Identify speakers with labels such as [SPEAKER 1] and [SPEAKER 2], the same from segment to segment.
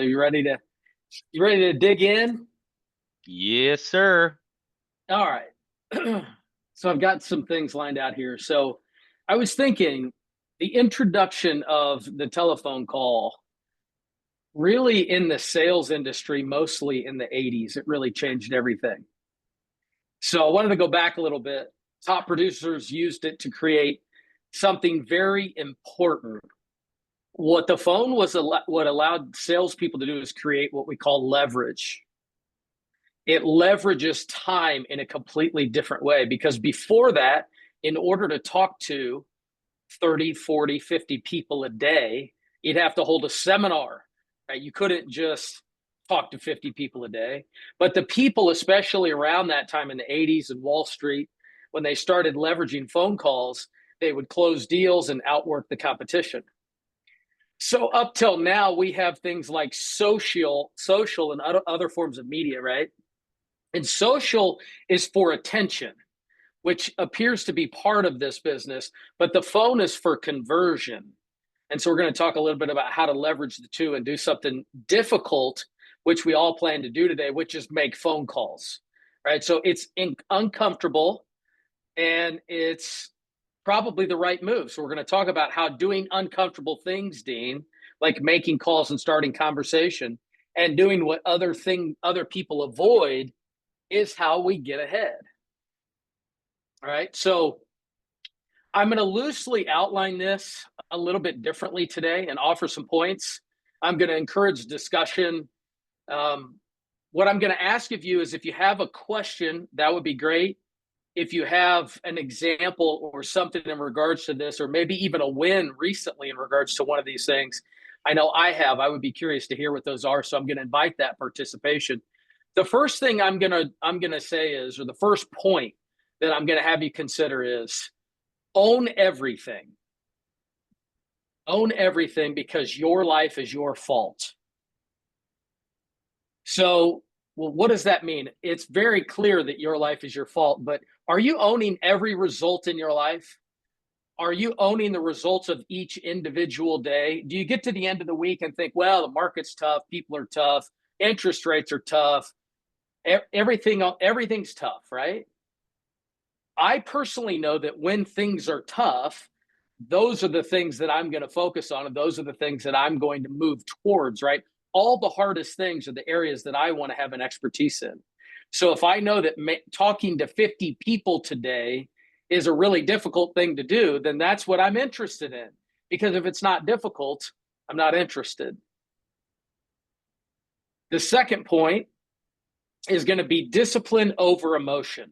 [SPEAKER 1] You ready to dig in?
[SPEAKER 2] Yes, sir.
[SPEAKER 1] All right. So I've got some things lined out here. So I was thinking the introduction of the telephone call really in the sales industry, mostly in the 80s, it really changed everything. So I wanted to go back a little bit. Top producers used it to create something very important. What the phone was, what allowed salespeople to do is create what we call leverage. It leverages time in a completely different way because before that, in order to talk to 30, 40, 50 people a day, you'd have to hold a seminar, right? You couldn't just talk to 50 people a day. But the people, especially around that time in the 80s and Wall Street, when they started leveraging phone calls, they would close deals and outwork the competition. So up till now, we have things like social and other forms of media, right? And social is for attention, which appears to be part of this business, but the phone is for conversion. And so we're going to talk a little bit about how to leverage the two and do something difficult, which we all plan to do today, which is make phone calls, right? So it's uncomfortable and it's probably the right move. So we're going to talk about how doing uncomfortable things, Dean, like making calls and starting conversation and doing what other people avoid is how we get ahead. All right. So I'm going to loosely outline this a little bit differently today and offer some points. I'm going to encourage discussion. What I'm going to ask of you is if you have a question, that would be great. If you have an example or something in regards to this, or maybe even a win recently in regards to one of these things, I know I would be curious to hear what those are. So I'm going to invite that participation. The first thing I'm gonna say is, or the first point that I'm gonna have you consider is own everything. Own everything because your life is your fault. So, well, what does that mean? It's very clear that your life is your fault, but are you owning every result in your life? Are you owning the results of each individual day? Do you get to the end of the week and think, well, the market's tough, people are tough, interest rates are tough, everything's tough, right? I personally know that when things are tough, those are the things that I'm going to focus on, and those are the things that I'm going to move towards, right? All the hardest things are the areas that I want to have an expertise in. So if I know that talking to 50 people today is a really difficult thing to do, then that's what I'm interested in. Because if it's not difficult, I'm not interested. The second point is going to be discipline over emotion.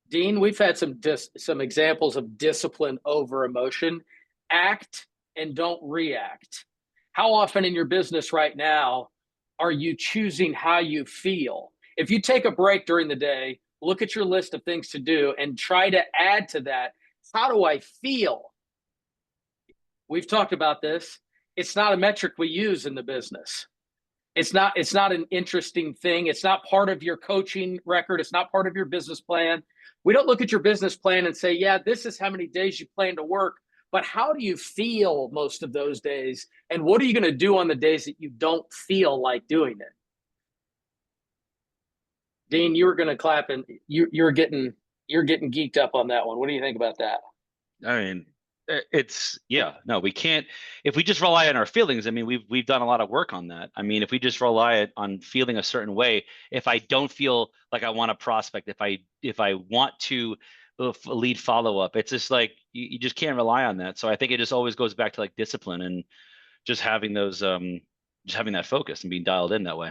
[SPEAKER 1] Dean, we've had some examples of discipline over emotion. Act and don't react. How often in your business right now are you choosing how you feel? If you take a break during the day, look at your list of things to do and try to add to that. How do I feel? We've talked about this. It's not a metric we use in the business. It's not an interesting thing. It's not part of your coaching record. It's not part of your business plan. We don't look at your business plan and say, yeah, this is how many days you plan to work, but how do you feel most of those days? And what are you going to do on the days that you don't feel like doing it? Dean, you were going to clap and you're getting geeked up on that one. What do you think about that?
[SPEAKER 2] I mean, it's yeah, no, we can't if we just rely on our feelings. I mean, we've done a lot of work on that. I mean, if we just rely on feeling a certain way, if I don't feel like I want to prospect, if I want to lead follow up, it's just like you just can't rely on that. So I think it just always goes back to like discipline and just having those just having that focus and being dialed in that way.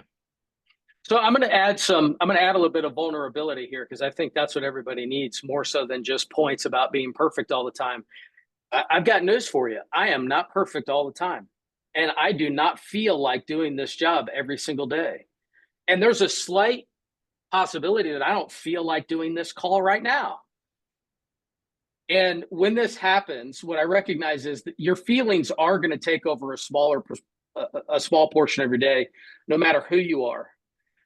[SPEAKER 1] So I'm going to add a little bit of vulnerability here because I think that's what everybody needs more so than just points about being perfect all the time. I've got news for you. I am not perfect all the time. And I do not feel like doing this job every single day. And there's a slight possibility that I don't feel like doing this call right now. And when this happens, what I recognize is that your feelings are going to take over a small portion of your day, no matter who you are.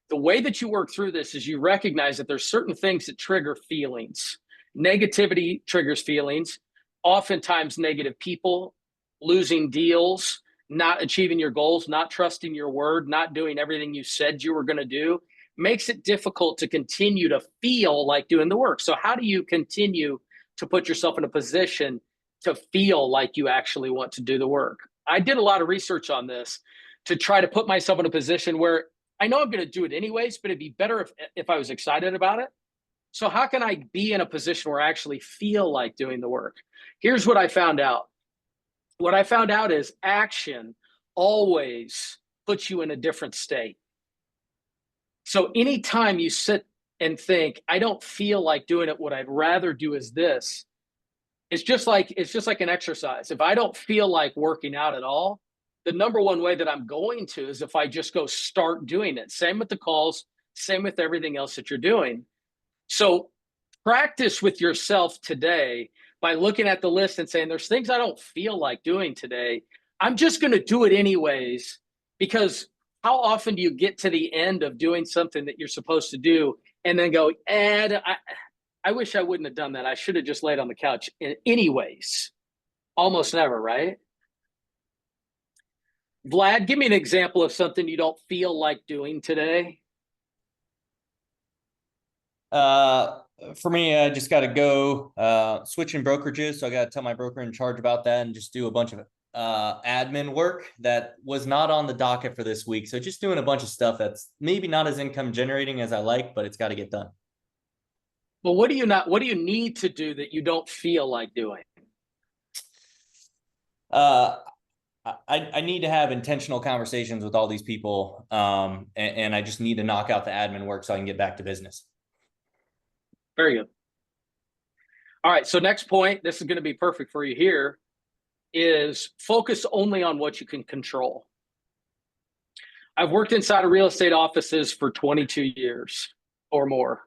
[SPEAKER 1] The way that you work through this is you recognize that there's certain things that trigger feelings. Negativity triggers feelings, oftentimes negative people, losing deals, not achieving your goals, not trusting your word, not doing everything you said you were going to do, makes it difficult to continue to feel like doing the work. So, how do you continue to put yourself in a position to feel like you actually want to do the work? I did a lot of research on this to try to put myself in a position where I know I'm going to do it anyways, but it'd be better if I was excited about it. So, how can I be in a position where I actually feel like doing the work? Here's what I found out. What I found out is action always puts you in a different state. So anytime you sit and think, I don't feel like doing it, what I'd rather do is this, it's just like an exercise. If I don't feel like working out at all, the number one way that I'm going to is if I just go start doing it. Same with the calls, same with everything else that you're doing. So practice with yourself today by looking at the list and saying, there's things I don't feel like doing today. I'm just going to do it anyways, because how often do you get to the end of doing something that you're supposed to do and then go, I wish I wouldn't have done that. I should have just laid on the couch anyways. Almost never, right? Vlad, give me an example of something you don't feel like doing today.
[SPEAKER 3] For me, I just got to go switching brokerages. So I got to tell my broker in charge about that and just do a bunch of admin work that was not on the docket for this week. So just doing a bunch of stuff that's maybe not as income generating as I like, but it's got to get done.
[SPEAKER 1] Well, what do you need to do that you don't feel like doing?
[SPEAKER 3] Uh, I need to have intentional conversations with all these people. And I just need to knock out the admin work so I can get back to business.
[SPEAKER 1] Very good. All right. So next point, this is going to be perfect for you here, is focus only on what you can control. I've worked inside of real estate offices for 22 years or more.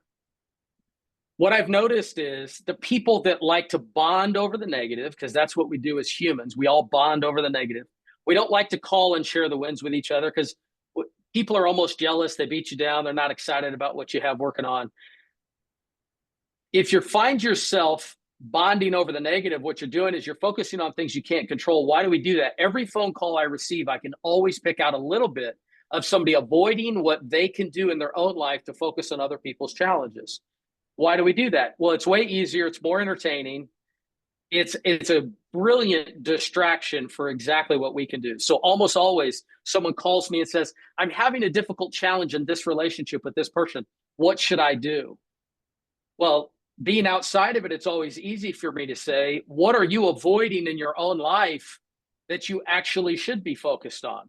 [SPEAKER 1] What I've noticed is the people that like to bond over the negative, because that's what we do as humans, we all bond over the negative. We don't like to call and share the wins with each other because people are almost jealous. They beat you down. They're not excited about what you have working on. If you find yourself bonding over the negative, what you're doing is you're focusing on things you can't control. Why do we do that? Every phone call I receive, I can always pick out a little bit of somebody avoiding what they can do in their own life to focus on other people's challenges. Why do we do that? Well, it's way easier. It's more entertaining. It's a brilliant distraction for exactly what we can do. So almost always someone calls me and says, I'm having a difficult challenge in this relationship with this person. What should I do? Well, being outside of it, it's always easy for me to say, what are you avoiding in your own life that you actually should be focused on?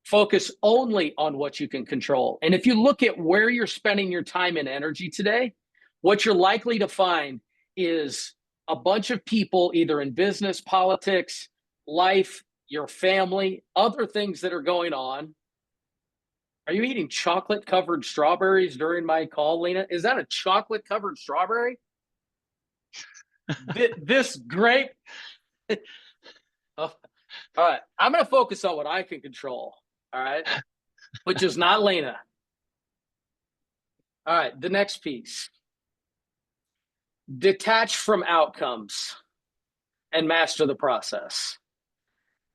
[SPEAKER 1] Focus only on what you can control. And if you look at where you're spending your time and energy today, what you're likely to find is a bunch of people either in business, politics, life, your family, other things that are going on. Are you eating chocolate covered strawberries during my call, Lena? Is that a chocolate covered strawberry? This grape. Oh, all right. I'm going to focus on what I can control. All right. Which is not Lena. All right. The next piece, detach from outcomes and master the process.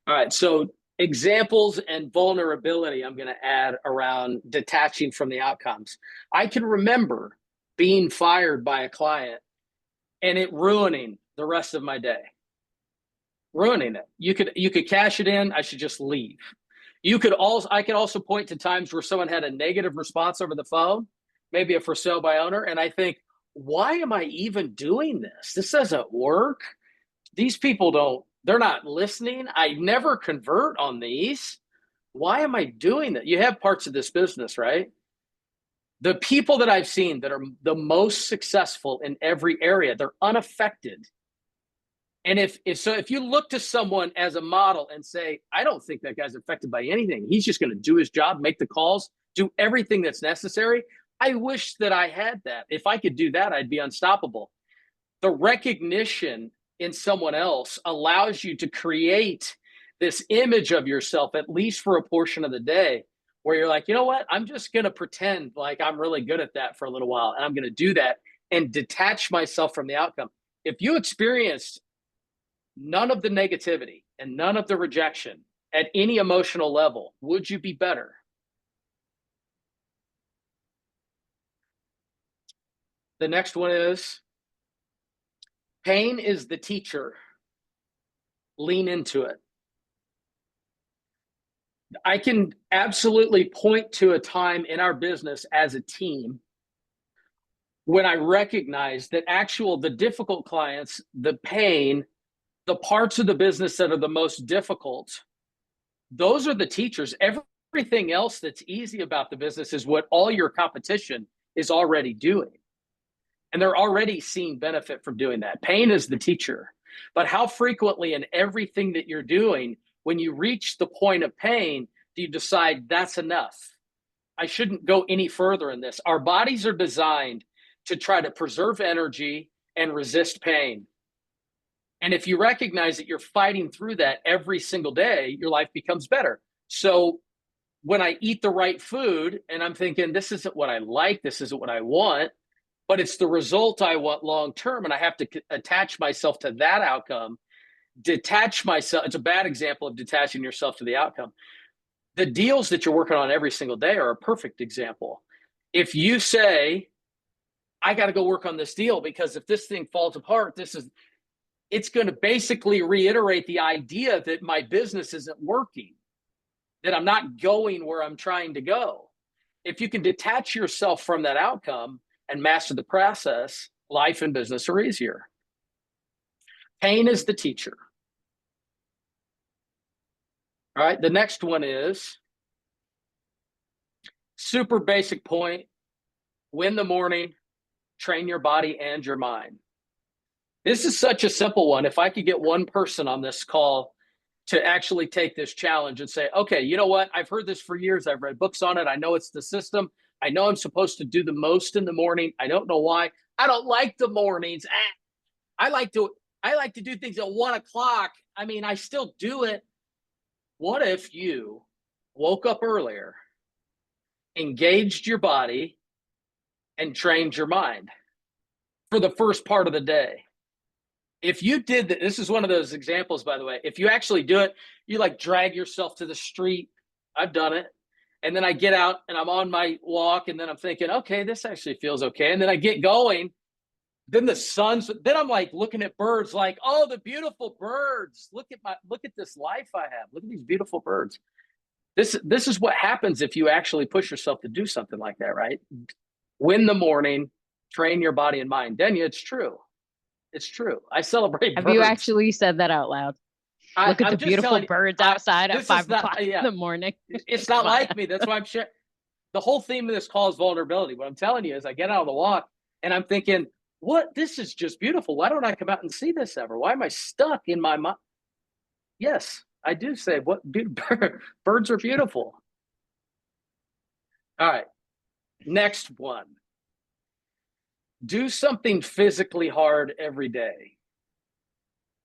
[SPEAKER 1] All right. So examples and vulnerability I'm going to add around detaching from the outcomes. I can remember being fired by a client and it ruining the rest of my day. Ruining it. You could cash it in. I should just leave. I could also point to times where someone had a negative response over the phone, maybe a for sale by owner, and I think, why am I even doing this? This doesn't work. These people they're not listening. I never convert on these. Why am I doing that? You have parts of this business, right? The people that I've seen that are the most successful in every area, they're unaffected. And if you look to someone as a model and say, I don't think that guy's affected by anything. He's just going to do his job, make the calls, do everything that's necessary. I wish that I had that. If I could do that, I'd be unstoppable. The recognition in someone else allows you to create this image of yourself, at least for a portion of the day, where you're like, you know what? I'm just going to pretend like I'm really good at that for a little while. And I'm going to do that and detach myself from the outcome. If you experienced none of the negativity and none of the rejection at any emotional level, would you be better? The next one is pain is the teacher. Lean into it. I can absolutely point to a time in our business as a team when I recognize that the difficult clients, the pain, the parts of the business that are the most difficult, those are the teachers. Everything else that's easy about the business is what all your competition is already doing. And they're already seeing benefit from doing that. Pain is the teacher. But how frequently in everything that you're doing, when you reach the point of pain, do you decide that's enough? I shouldn't go any further in this. Our bodies are designed to try to preserve energy and resist pain. And if you recognize that you're fighting through that every single day, your life becomes better. So when I eat the right food and I'm thinking, this isn't what I like, this isn't what I want, but it's the result I want long term, and I have to attach myself to that outcome, detach myself. It's a bad example of detaching yourself to the outcome. The deals that you're working on every single day are a perfect example. If you say, I got to go work on this deal because if this thing falls apart, it's going to basically reiterate the idea that my business isn't working, that I'm not going where I'm trying to go. If you can detach yourself from that outcome and master the process, life and business are easier. Pain is the teacher. All right, the next one is super basic point. Win the morning, train your body and your mind. This is such a simple one. If I could get one person on this call to actually take this challenge and say, okay, you know what? I've heard this for years. I've read books on it. I know it's the system. I know I'm supposed to do the most in the morning. I don't know why. I don't like the mornings. I like to do things at 1 o'clock. I mean, I still do it. What if you woke up earlier, engaged your body, and trained your mind for the first part of the day? If you did that, this is one of those examples, by the way. If you actually do it, you like drag yourself to the street. I've done it. And then I get out and I'm on my walk and then I'm thinking, okay, this actually feels okay. And then I get going. Then then I'm like looking at birds like, oh, the beautiful birds. Look at this life I have. Look at these beautiful birds. This is what happens if you actually push yourself to do something like that, right? Win the morning, train your body and mind. Denya, it's true. It's true. I celebrate
[SPEAKER 4] Have
[SPEAKER 1] birds.
[SPEAKER 4] you actually said that out loud? Look at the beautiful birds outside at 5 o'clock in the morning.
[SPEAKER 1] It's not like me. That's why I'm sharing. The whole theme of this call is vulnerability. What I'm telling you is I get out on the walk and I'm thinking, this is just beautiful. Why don't I come out and see this ever? Why am I stuck in my mind? Yes, I do say birds are beautiful. All right. Next one. Do something physically hard every day.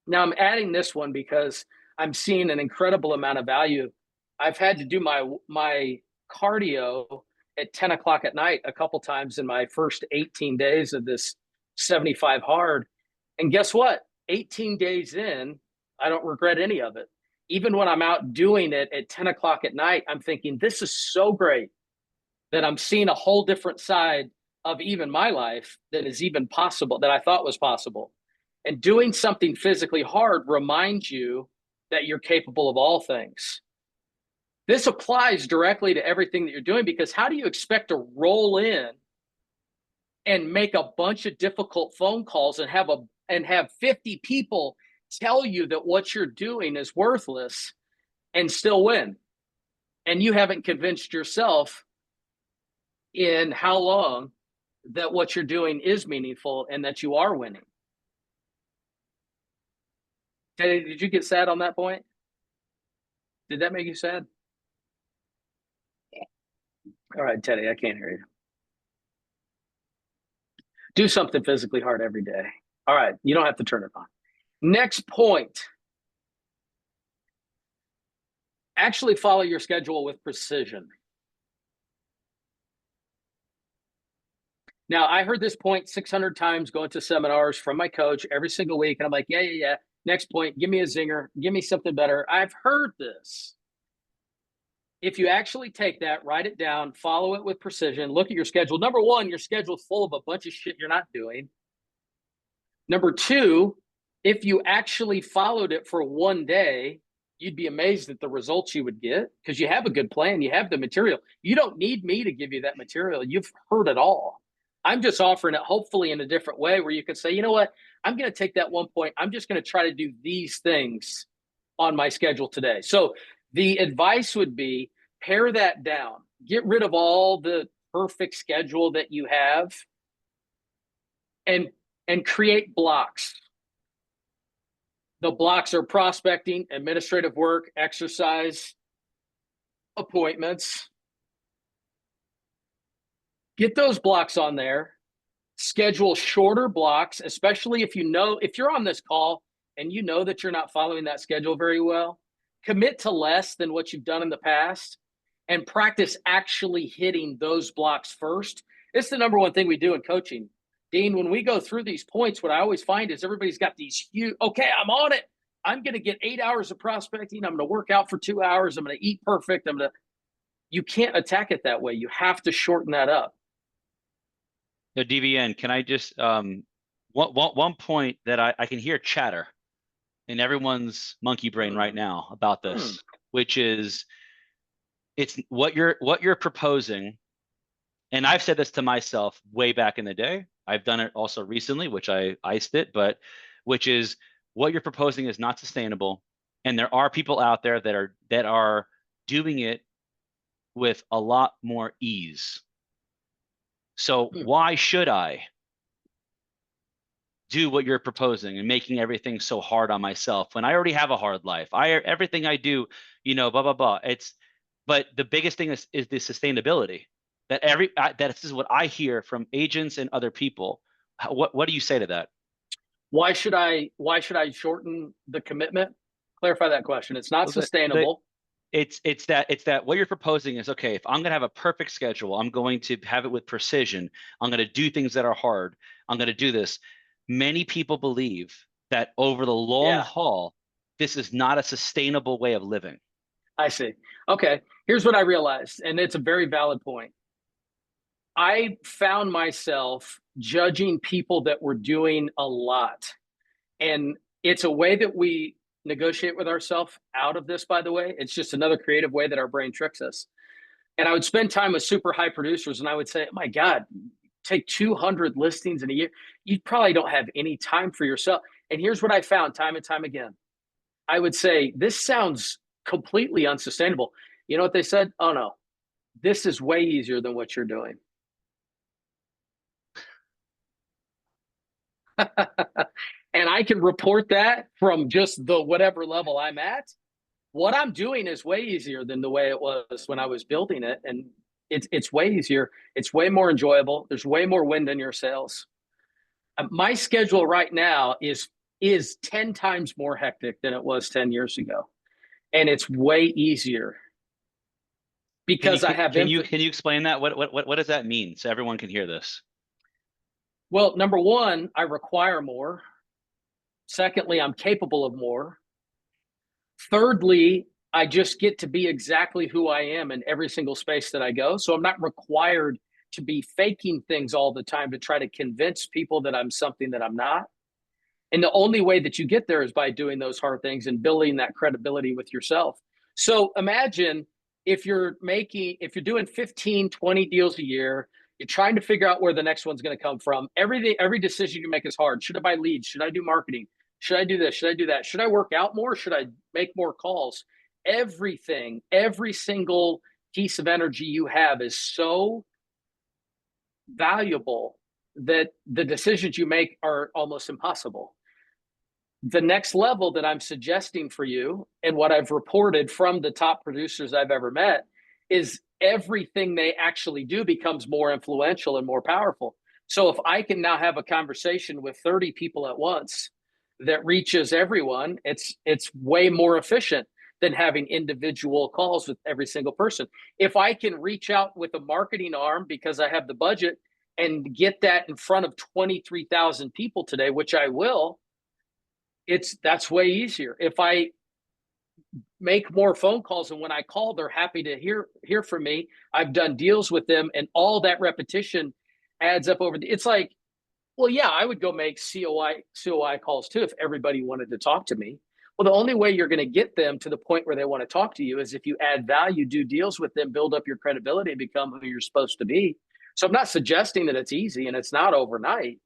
[SPEAKER 1] Now I'm adding this one because I'm seeing an incredible amount of value. I've had to do my cardio at 10 o'clock at night a couple times in my first 18 days of this 75 hard. And guess what? 18 days in, I don't regret any of it. Even when I'm out doing it at 10 o'clock at night, I'm thinking, this is so great that I'm seeing a whole different side of even my life that is even possible, that I thought was possible. And doing something physically hard reminds you that you're capable of all things. This applies directly to everything that you're doing, because how do you expect to roll in and make a bunch of difficult phone calls and have 50 people tell you that what you're doing is worthless and still win? And you haven't convinced yourself in how long that what you're doing is meaningful and that you are winning. Teddy, did you get sad on that point? Did that make you sad? All right, Teddy, I can't hear you. Do something physically hard every day. All right, you don't have to turn it on. Next point. Actually follow your schedule with precision. Now, I heard this point 600 times going to seminars from my coach every single week. And I'm like, yeah. Next point, give me a zinger, give me something better. I've heard this. If you actually take that, write it down, follow it with precision, look at your schedule. Number one, your schedule's full of a bunch of shit you're not doing. Number two, if you actually followed it for one day, you'd be amazed at the results you would get because you have a good plan. You have the material. You don't need me to give you that material. You've heard it all. I'm just offering it hopefully in a different way where you can say, you know what? I'm going to take that 1 point. I'm just going to try to do these things on my schedule today. So the advice would be pare that down. Get rid of all the perfect schedule that you have and create blocks. The blocks are prospecting, administrative work, exercise, appointments. Get those blocks on there. Schedule shorter blocks, especially if you're on this call and you know that you're not following that schedule very well. Commit to less than what you've done in the past and practice actually hitting those blocks first. It's the number one thing we do in coaching. Dean, when we go through these points, what I always find is everybody's got these huge, okay, I'm on it. I'm going to get 8 hours of prospecting. I'm going to work out for 2 hours. I'm going to eat perfect. You can't attack it that way. You have to shorten that up.
[SPEAKER 2] So DVN, can I just, one point that I can hear chatter in everyone's monkey brain right now about this, which is it's what you're proposing. And I've said this to myself way back in the day. I've done it also recently, which I iced it, but which is what you're proposing is not sustainable. And there are people out there that are doing it with a lot more ease. So why should I do what you're proposing and making everything so hard on myself when I already have a hard life? Everything I do, blah, blah, blah. But the biggest thing is the sustainability. That this is what I hear from agents and other people. What do you say to that?
[SPEAKER 1] Why should I shorten the commitment? Clarify that question. It's not sustainable.
[SPEAKER 2] It's that what you're proposing is, okay, if I'm going to have a perfect schedule, I'm going to have it with precision. I'm going to do things that are hard. I'm going to do this. Many people believe that over the long haul, this is not a sustainable way of living.
[SPEAKER 1] I see. Okay. Here's what I realized, and it's a very valid point. I found myself judging people that were doing a lot. And it's a way that we negotiate with ourselves out of this, by the way. It's just another creative way that our brain tricks us. And I would spend time with super high producers and I would say, oh my God, take 200 listings in a year. You probably don't have any time for yourself. And here's what I found time and time again. I would say, this sounds completely unsustainable. You know what they said? Oh no, this is way easier than what you're doing. And I can report that from just the whatever level I'm at. What I'm doing is way easier than the way it was when I was building it. And it's way easier. It's way more enjoyable. There's way more wind in your sails. My schedule right now is 10 times more hectic than it was 10 years ago. And it's way easier because
[SPEAKER 2] can you explain that? What does that mean so everyone can hear this?
[SPEAKER 1] Well, number one, I require more. Secondly, I'm capable of more. Thirdly, I just get to be exactly who I am in every single space that I go. So I'm not required to be faking things all the time to try to convince people that I'm something that I'm not. And the only way that you get there is by doing those hard things and building that credibility with yourself. So imagine if you're doing 15, 20 deals a year, you're trying to figure out where the next one's going to come from. Every decision you make is hard. Should I buy leads? Should I do marketing? Should I do this? Should I do that? Should I work out more? Should I make more calls? Everything, every single piece of energy you have is so valuable that the decisions you make are almost impossible. The next level that I'm suggesting for you and what I've reported from the top producers I've ever met is everything they actually do becomes more influential and more powerful. So if I can now have a conversation with 30 people at once that reaches everyone, it's way more efficient than having individual calls with every single person. If I can reach out with a marketing arm because I have the budget and get that in front of 23,000 people today, which I will, that's way easier. If I make more phone calls, and when I call, they're happy to hear from me. I've done deals with them, and all that repetition adds up it's like, well, yeah, I would go make COI calls too if everybody wanted to talk to me. Well, the only way you're going to get them to the point where they want to talk to you is if you add value, do deals with them, build up your credibility, and become who you're supposed to be. So I'm not suggesting that it's easy, and it's not overnight,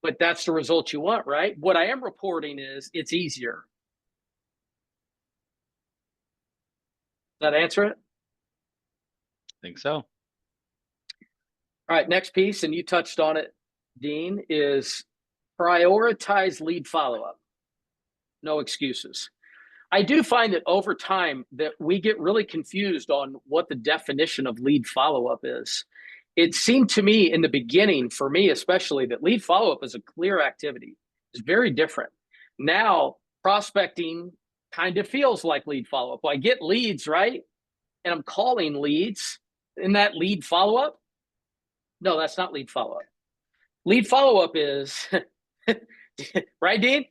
[SPEAKER 1] but that's the result you want, right? What I am reporting is it's easier. Does that answer it?
[SPEAKER 2] I think so.
[SPEAKER 1] All right, next piece, and you touched on it, Dean, is prioritize lead follow-up. No excuses. I do find that over time that we get really confused on what the definition of lead follow-up is. It seemed to me in the beginning, for me especially, that lead follow-up is a clear activity. It's very different. Now, prospecting kind of feels like lead follow-up. Well, I get leads, right? And I'm calling leads. Isn't that lead follow-up? No, that's not lead follow-up. Lead follow-up is, right, Dean?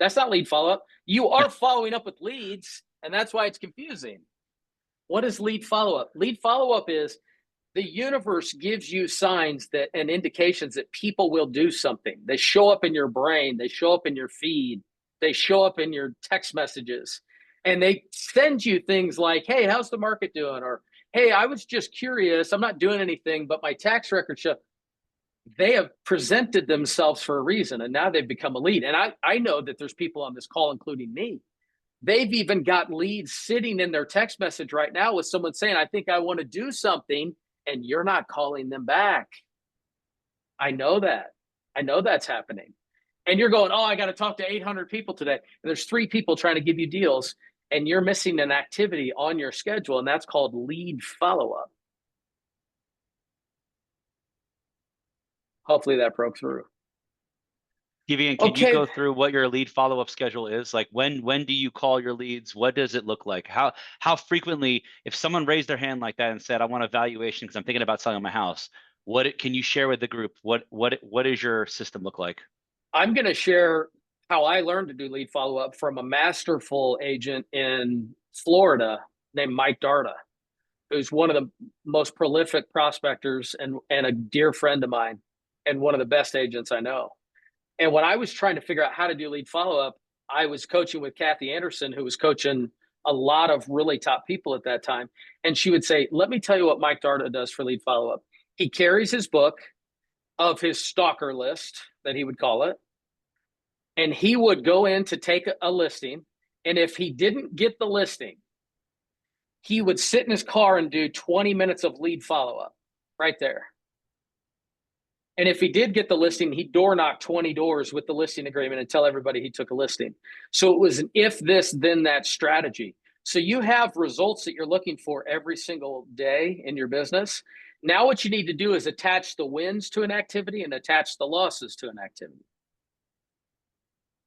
[SPEAKER 1] That's not lead follow-up. You are following up with leads, and that's why it's confusing. What is lead follow-up? Lead follow-up is the universe gives you signs that and indications that people will do something. They show up in your brain. They show up in your feed. They show up in your text messages. And they send you things like, hey, how's the market doing? Or, hey, I was just curious. I'm not doing anything, but my tax record show. They have presented themselves for a reason, and now they've become a lead. And I know that there's people on this call, including me. They've even got leads sitting in their text message right now with someone saying, I think I want to do something, and you're not calling them back. I know that. I know that's happening. And you're going, oh, I got to talk to 800 people today. And there's 3 people trying to give you deals, and you're missing an activity on your schedule, and that's called lead follow-up. Hopefully that broke through.
[SPEAKER 2] Givian, can you go through what your lead follow-up schedule is? Like when do you call your leads? What does it look like? How frequently, if someone raised their hand like that and said, I want a valuation because I'm thinking about selling my house, can you share with the group? What does your system look like?
[SPEAKER 1] I'm going to share how I learned to do lead follow-up from a masterful agent in Florida named Mike Darda, who's one of the most prolific prospectors and a dear friend of mine and one of the best agents I know. And when I was trying to figure out how to do lead follow-up, I was coaching with Kathy Anderson, who was coaching a lot of really top people at that time. And she would say, let me tell you what Mike Darda does for lead follow-up. He carries his book of his stalker list, that he would call it, and he would go in to take a listing. And if he didn't get the listing, he would sit in his car and do 20 minutes of lead follow-up right there. And if he did get the listing, he'd door knock 20 doors with the listing agreement and tell everybody he took a listing. So it was an if this, then that strategy. So you have results that you're looking for every single day in your business. Now what you need to do is attach the wins to an activity and attach the losses to an activity.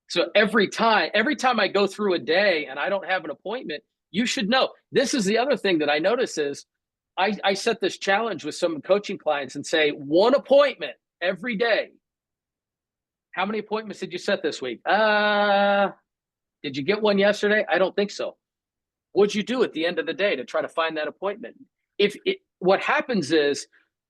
[SPEAKER 1] So every time I go through a day and I don't have an appointment, you should know. This is the other thing that I notice is I set this challenge with some coaching clients and say, 1 appointment every day. How many appointments did you set this week? Did you get one yesterday? I don't think so. What'd you do at the end of the day to try to find that appointment? What happens is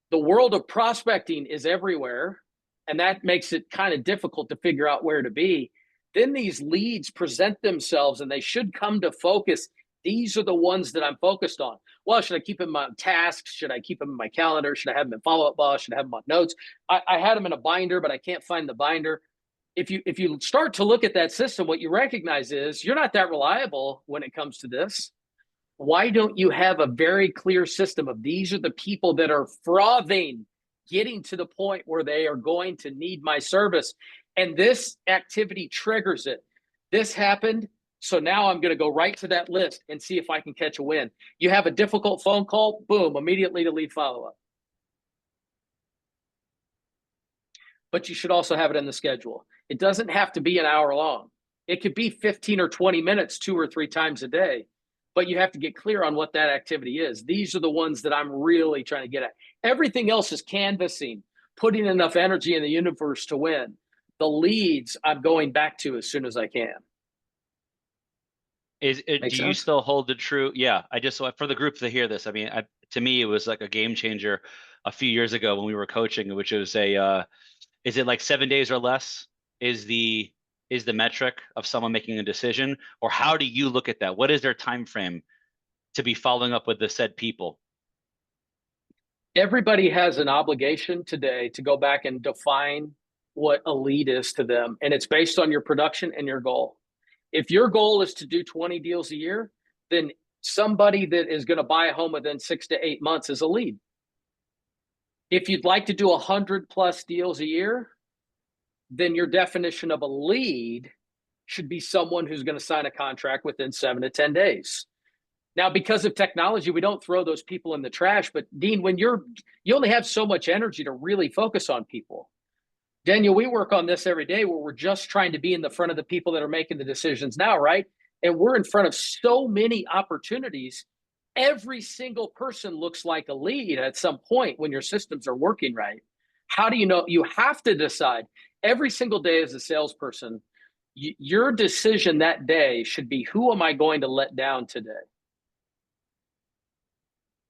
[SPEAKER 1] the world of prospecting is everywhere, and that makes it kind of difficult to figure out where to be. Then these leads present themselves, and they should come to focus. These are the ones that I'm focused on. Well, should I keep them on tasks? Should I keep them in my calendar? Should I have them in follow-up boss? Should I have them on notes? I had them in a binder, but I can't find the binder. If you start to look at that system, what you recognize is you're not that reliable when it comes to this. Why don't you have a very clear system of these are the people that are frothing, getting to the point where they are going to need my service? And this activity triggers it. This happened. So now I'm going to go right to that list and see if I can catch a win. You have a difficult phone call, boom, immediately to lead follow-up. But you should also have it in the schedule. It doesn't have to be an hour long. It could be 15 or 20 minutes, 2 or 3 times a day. But you have to get clear on what that activity is. These are the ones that I'm really trying to get at. Everything else is canvassing, putting enough energy in the universe to win. the leads I'm going back to as soon as I can.
[SPEAKER 2] Do you still hold the true? Yeah, I just for the group to hear this. I mean, to me, it was like a game changer a few years ago when we were coaching, which was is it like 7 days or less is the metric of someone making a decision, or how do you look at that? What is their time frame to be following up with the said people?
[SPEAKER 1] Everybody has an obligation today to go back and define what a lead is to them, and it's based on your production and your goal. If your goal is to do 20 deals a year, then somebody that is going to buy a home within 6 to 8 months is a lead. If you'd like to do 100+ deals a year, then your definition of a lead should be someone who's going to sign a contract within 7 to 10 days. Now, because of technology, we don't throw those people in the trash. But Dean, when you only have so much energy to really focus on people. Daniel, we work on this every day where we're just trying to be in the front of the people that are making the decisions now, right? And we're in front of so many opportunities. Every single person looks like a lead at some point when your systems are working right. How do you know? You have to decide every single day as a salesperson, your decision that day should be, who am I going to let down today?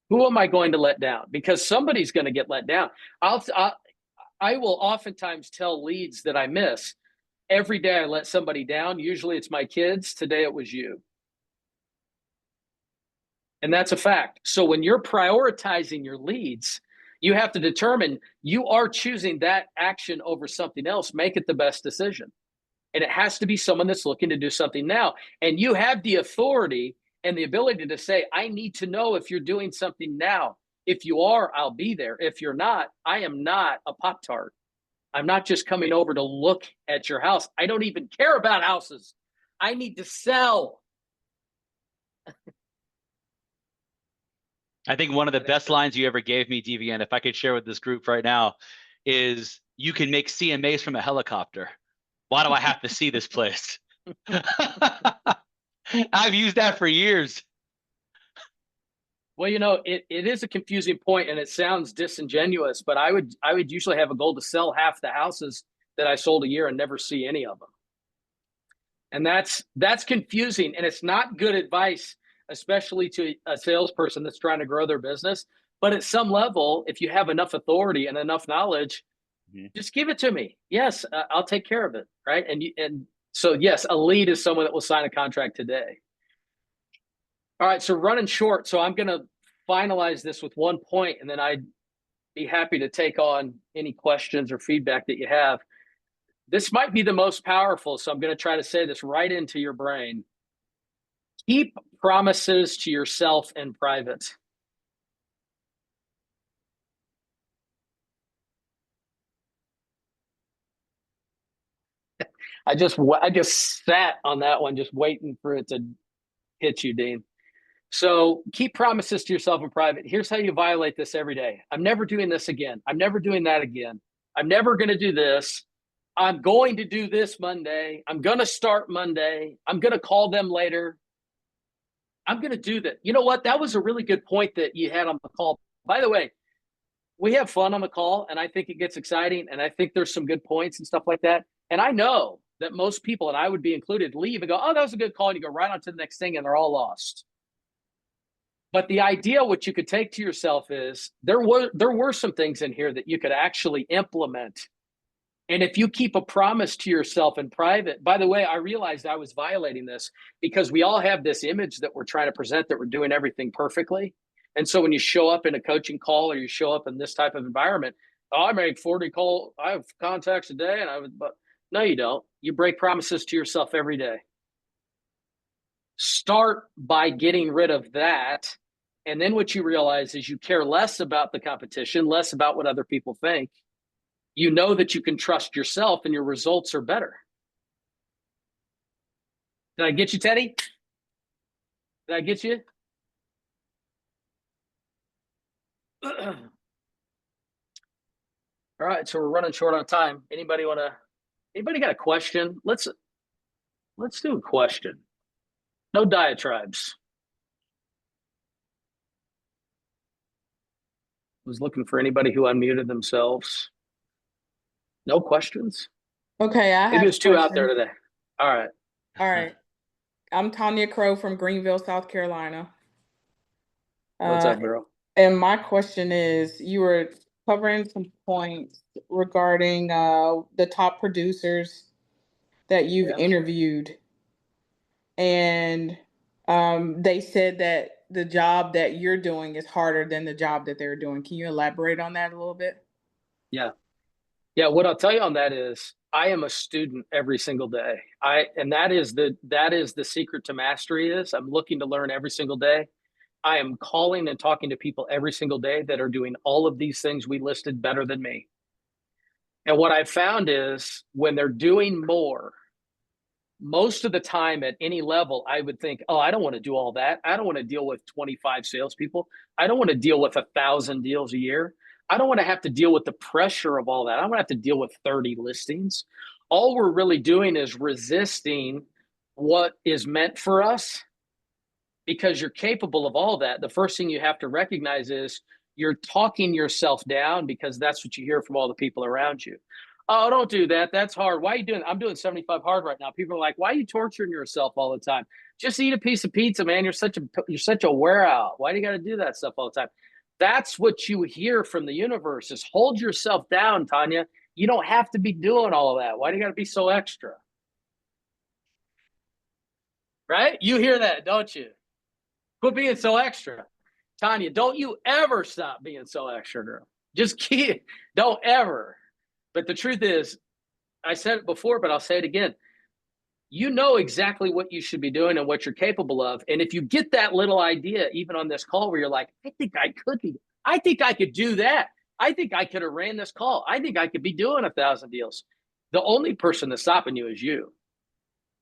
[SPEAKER 1] Who am I going to let down? Because somebody's going to get let down. I will oftentimes tell leads that I miss. Every day I let somebody down. Usually it's my kids. Today it was you. And that's a fact. So when you're prioritizing your leads, you have to determine you are choosing that action over something else. Make it the best decision. And it has to be someone that's looking to do something now. And you have the authority and the ability to say, I need to know if you're doing something now. If you are, I'll be there. If you're not, I am not a Pop-Tart. I'm not just coming over to look at your house. I don't even care about houses. I need to sell.
[SPEAKER 2] I think one of the best lines you ever gave me, DVN, if I could share with this group right now, is you can make CMAs from a helicopter. Why do I have to see this place? I've used that for years.
[SPEAKER 1] Well, it is a confusing point and it sounds disingenuous, but I would usually have a goal to sell half the houses that I sold a year and never see any of them. And that's confusing, and it's not good advice, especially to a salesperson that's trying to grow their business. But at some level, if you have enough authority and enough knowledge, just give it to me. Yes, I'll take care of it, right? And so, yes, a lead is someone that will sign a contract today. All right, so running short. So I'm going to finalize this with one point, and then I'd be happy to take on any questions or feedback that you have. This might be the most powerful, so I'm going to try to say this right into your brain. Keep promises to yourself in private. I just sat on that one, just waiting for it to hit you, Dean. So keep promises to yourself in private. Here's how you violate this every day. I'm never doing this again. I'm never doing that again. I'm never going to do this. I'm going to do this Monday. I'm going to start Monday. I'm going to call them later. I'm going to do that. You know what? That was a really good point that you had on the call. By the way, we have fun on the call, and I think it gets exciting, and I think there's some good points and stuff like that. And I know that most people, and I would be included, leave and go, oh, that was a good call, and you go right on to the next thing, and they're all lost. But the idea, what you could take to yourself is there were some things in here that you could actually implement. And if you keep a promise to yourself in private, by the way, I realized I was violating this because we all have this image that we're trying to present that we're doing everything perfectly. And so when you show up in a coaching call or you show up in this type of environment, I make 40 calls, I have contacts a day, but no, you don't. You break promises to yourself every day. Start by getting rid of that. And then what you realize is you care less about the competition, less about what other people think. You know that you can trust yourself and your results are better. Did I get you, Teddy? Did I get you? All right, so we're running short on time. Anybody got a question? Let's do a question. No diatribes. Was looking for anybody who unmuted themselves. No questions?
[SPEAKER 5] Okay, I
[SPEAKER 1] Maybe
[SPEAKER 5] have
[SPEAKER 1] there's
[SPEAKER 5] a
[SPEAKER 1] two out there
[SPEAKER 5] question.
[SPEAKER 1] today. All right.
[SPEAKER 5] All right. I'm Tanya Crow from Greenville, South Carolina.
[SPEAKER 1] What's
[SPEAKER 5] Uh,
[SPEAKER 1] up, girl?
[SPEAKER 5] and my question is, you were covering some points regarding the top producers that you've
[SPEAKER 1] Yeah.
[SPEAKER 5] interviewed, and they said that the job that you're doing is harder than the job that they're doing. Can you elaborate on that a little bit?
[SPEAKER 1] Yeah. Yeah. What I'll tell you on that is I am a student every single day. And that is the secret to mastery is I'm looking to learn every single day. I am calling and talking to people every single day that are doing all of these things we listed better than me. And what I've found is when they're doing more, most of the time at any level, I would think, oh, I don't want to do all that. I don't want to deal with 25 salespeople. I don't want to deal with 1,000 deals a year. I don't want to have to deal with the pressure of all that. I don't want to have to deal with 30 listings. All we're really doing is resisting what is meant for us because you're capable of all that. The first thing you have to recognize is you're talking yourself down because that's what you hear from all the people around you. Oh, don't do that. That's hard. Why are you doing? I'm doing 75 hard right now. People are like, why are you torturing yourself all the time? Just eat a piece of pizza, man. You're such a wear out. Why do you got to do that stuff all the time? That's what you hear from the universe is hold yourself down, Tanya. You don't have to be doing all of that. Why do you got to be so extra? Right? You hear that, don't you? Quit being so extra. Tanya, don't you ever stop being so extra, girl. Just don't ever. But the truth is, I said it before, but I'll say it again. You know exactly what you should be doing and what you're capable of. And if you get that little idea, even on this call where you're like, I think I could do that. I think I could have ran this call. I think I could be doing 1,000 deals. The only person that's stopping you is you.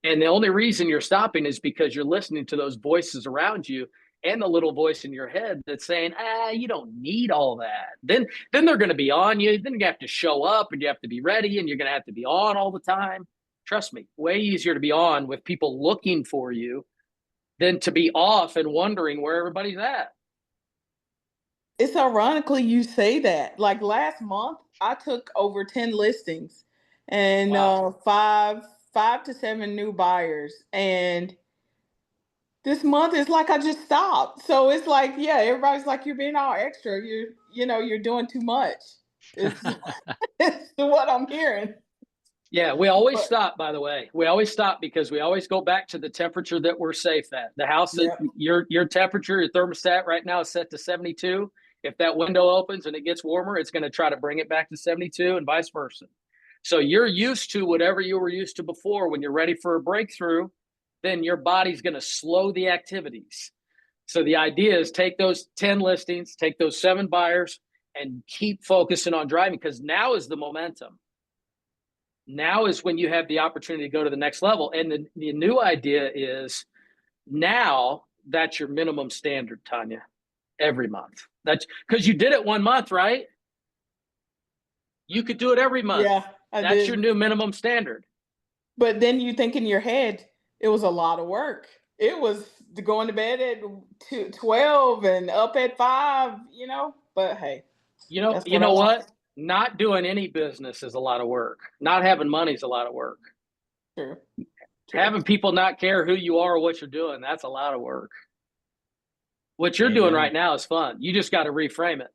[SPEAKER 1] And the only reason you're stopping is because you're listening to those voices around you and the little voice in your head that's saying, you don't need all that. Then they're going to be on you. Then you have to show up and you have to be ready and you're going to have to be on all the time. Trust me, way easier to be on with people looking for you than to be off and wondering where everybody's at.
[SPEAKER 5] It's ironically you say that. Like last month, I took over 10 listings and
[SPEAKER 1] Wow.
[SPEAKER 5] five to seven new buyers. And this month it's like I just stopped. So it's like, yeah, everybody's like you're being all extra. You're doing too much. It's, it's what I'm hearing.
[SPEAKER 1] Yeah, we always stop, by the way. We always stop because we always go back to the temperature that we're safe at. The house that your temperature, your thermostat right now is set to 72. If that window opens and it gets warmer, it's going to try to bring it back to 72 and vice versa. So you're used to whatever you were used to before. When you're ready for a breakthrough, then your body's going to slow the activities. So the idea is take those 10 listings, take those 7 buyers, and keep focusing on driving because now is the momentum. Now is when you have the opportunity to go to the next level. And the new idea is now that's your minimum standard, Tanya, every month. That's because you did it 1 month, right? You could do it every month.
[SPEAKER 5] Yeah,
[SPEAKER 1] that's your new minimum standard.
[SPEAKER 5] But then you think in your head, it was a lot of work. It was going to bed at 12 and up at 5, but hey.
[SPEAKER 1] You know what? Not doing any business is a lot of work. Not having money is a lot of work.
[SPEAKER 5] True.
[SPEAKER 1] Having people not care who you are or what you're doing, that's a lot of work. What you're doing right now is fun. You just got to reframe it.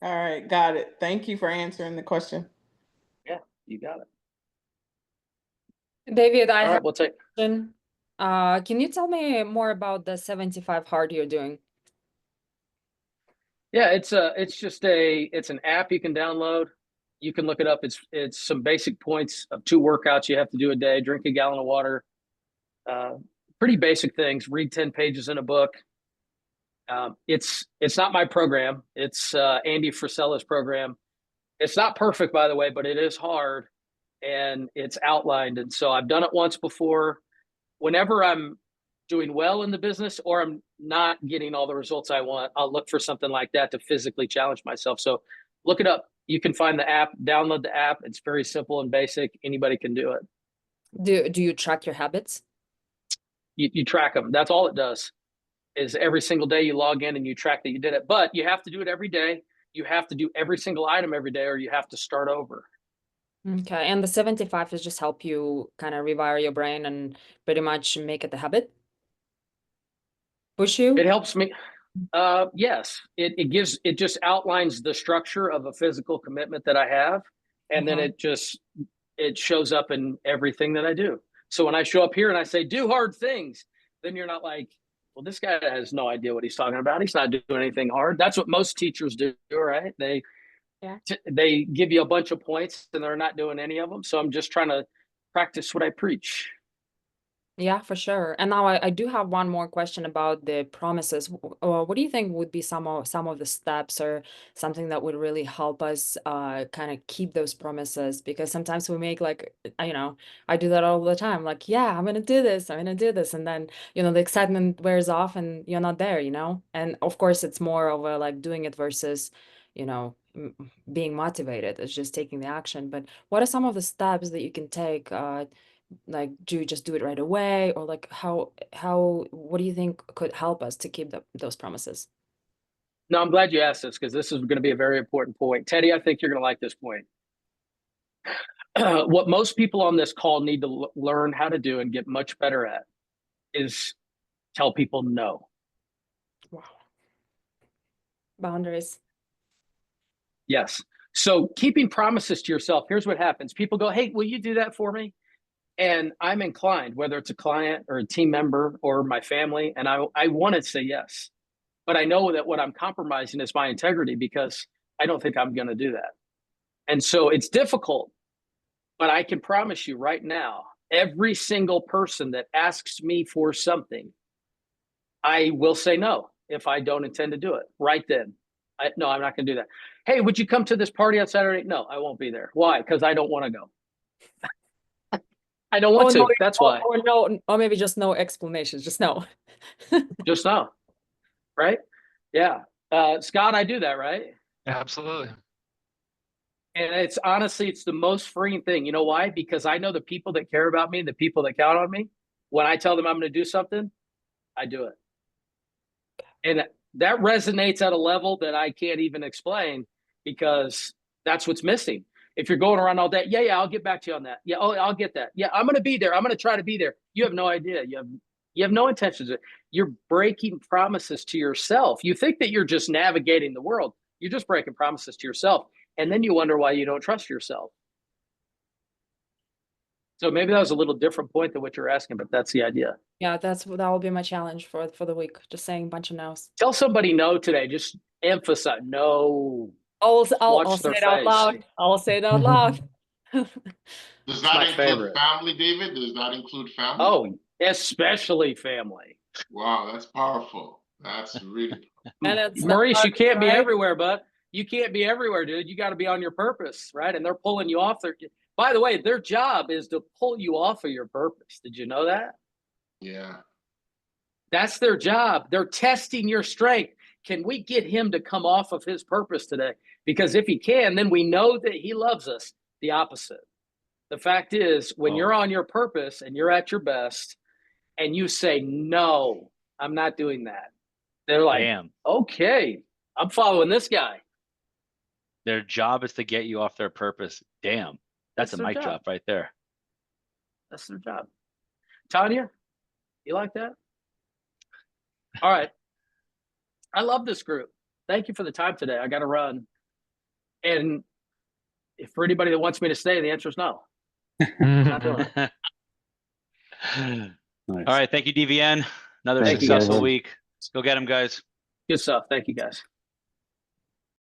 [SPEAKER 5] All right, got it. Thank you for answering the question.
[SPEAKER 1] Yeah, you got it.
[SPEAKER 6] David, I have
[SPEAKER 1] we'll take.
[SPEAKER 6] a question. Can you tell me more about the 75 hard you're doing?
[SPEAKER 1] Yeah, it's an app you can download. You can look it up. It's some basic points of 2 workouts you have to do a day. Drink a gallon of water. Pretty basic things. Read 10 pages in a book. It's not my program. It's Andy Frisella's program. It's not perfect, by the way, but it is hard and it's outlined. And so I've done it once before. Whenever I'm doing well in the business or I'm not getting all the results I want, I'll look for something like that to physically challenge myself. So look it up. You can find the app, download the app. It's very simple and basic. Anybody can do it.
[SPEAKER 6] Do you track your habits?
[SPEAKER 1] You track them. That's all it does is every single day you log in and you track that you did it. But you have to do it every day. You have to do every single item every day or you have to start over.
[SPEAKER 6] Okay, and the 75 is just help you kind of rewire your brain and pretty much make it a habit? Push you?
[SPEAKER 1] It helps me. Yes, it just outlines the structure of a physical commitment that I have, and then it shows up in everything that I do. So when I show up here and I say do hard things, then you're not like, well, this guy has no idea what he's talking about. He's not doing anything hard. That's what most teachers do, right? They give you a bunch of points and they're not doing any of them. So I'm just trying to practice what I preach.
[SPEAKER 6] Yeah, for sure. And now I do have one more question about the promises. What do you think would be some of the steps or something that would really help us kind of keep those promises? Because sometimes we make like, I do that all the time. Like, yeah, I'm gonna do this, I'm gonna do this. And then, the excitement wears off and you're not there, And of course it's more of a like doing it versus, being motivated. It's just taking the action. But what are some of the steps that you can take like do you just do it right away, or like what do you think could help us to keep those promises?
[SPEAKER 1] No, I'm glad you asked this because this is going to be a very important point. Teddy, I think you're going to like this point. What most people on this call need to learn how to do and get much better at is tell people no.
[SPEAKER 6] Wow. Boundaries.
[SPEAKER 1] Yes. So keeping promises to yourself, here's what happens. People go, hey, will you do that for me? And I'm inclined, whether it's a client or a team member or my family, and I want to say yes. But I know that what I'm compromising is my integrity because I don't think I'm going to do that. And so it's difficult, but I can promise you right now, every single person that asks me for something, I will say no if I don't intend to do it right then. No, I'm not going to do that. Hey, would you come to this party on Saturday? No, I won't be there. Why? Because I don't want to go. I don't want to.
[SPEAKER 6] No,
[SPEAKER 1] That's why.
[SPEAKER 6] Or no, or maybe just no explanations, just no.
[SPEAKER 1] Just no. Right? Yeah. Scott, I do that, right?
[SPEAKER 7] Absolutely.
[SPEAKER 1] And it's honestly, it's the most freeing thing. You know why? Because I know the people that care about me, the people that count on me, when I tell them I'm going to do something, I do it. And that resonates at a level that I can't even explain because that's what's missing. If you're going around all day, yeah, I'll get back to you on that. Yeah, I'll get that. Yeah, I'm going to be there. I'm going to try to be there. You have no idea. You have no intentions. You're breaking promises to yourself. You think that you're just navigating the world. You're just breaking promises to yourself. And then you wonder why you don't trust yourself. So maybe that was a little different point than what you're asking, but that's the idea.
[SPEAKER 6] Yeah, that will be my challenge for the week. Just saying a bunch of no's.
[SPEAKER 1] Tell somebody no today. Just emphasize no.
[SPEAKER 6] I'll say it out loud. I'll say it out loud.
[SPEAKER 8] Does that include family, David? Does that include family?
[SPEAKER 1] Oh, especially family.
[SPEAKER 8] Wow, that's powerful. That's really
[SPEAKER 1] Maurice, you can't be everywhere, but you can't be everywhere, dude. You got to be on your purpose, right? And they're pulling you off their. By the way, their job is to pull you off of your purpose. Did you know that?
[SPEAKER 8] Yeah.
[SPEAKER 1] That's their job. They're testing your strength. Can we get him to come off of his purpose today? Because if he can, then we know that he loves us. The opposite. The fact is, when you're on your purpose and you're at your best and you say, no, I'm not doing that. They're like, damn. Okay, I'm following this guy.
[SPEAKER 2] Their job is to get you off their purpose. Damn. That's a mic drop right there.
[SPEAKER 1] That's their job. Tanya, you like that? All right. I love this group. Thank you for the time today. I got to run. And if for anybody that wants me to stay, the answer is no. Not doing it.
[SPEAKER 2] Nice. All right. Thank you, DVN. Another successful week. Let's go get them, guys.
[SPEAKER 1] Good stuff. Thank you, guys.